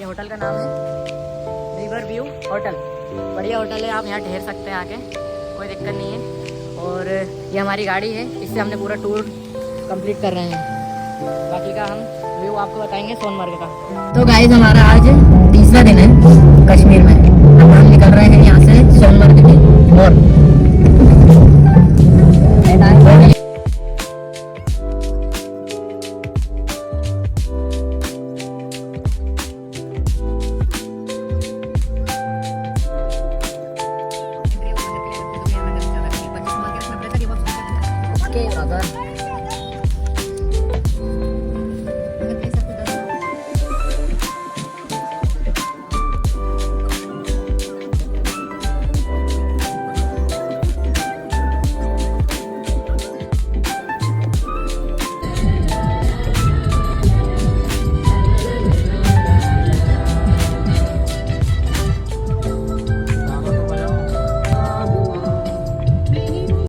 Hotel का नाम है रिवर व्यू होटल। बढ़िया होटल है, आप यहाँ ठहर सकते हैं आके, कोई दिक्कत नहीं है। और ये हमारी गाड़ी है, इससे हमने पूरा टूर कंप्लीट कर रहे हैं। बाकी का हम व्यू आपको बताएंगे सोनमर्ग का। तो गाइस हमारा आज तीसरा दिन है कश्मीर में। अब हम निकल रहे हैं यहाँ से सोनमर्ग की ओर।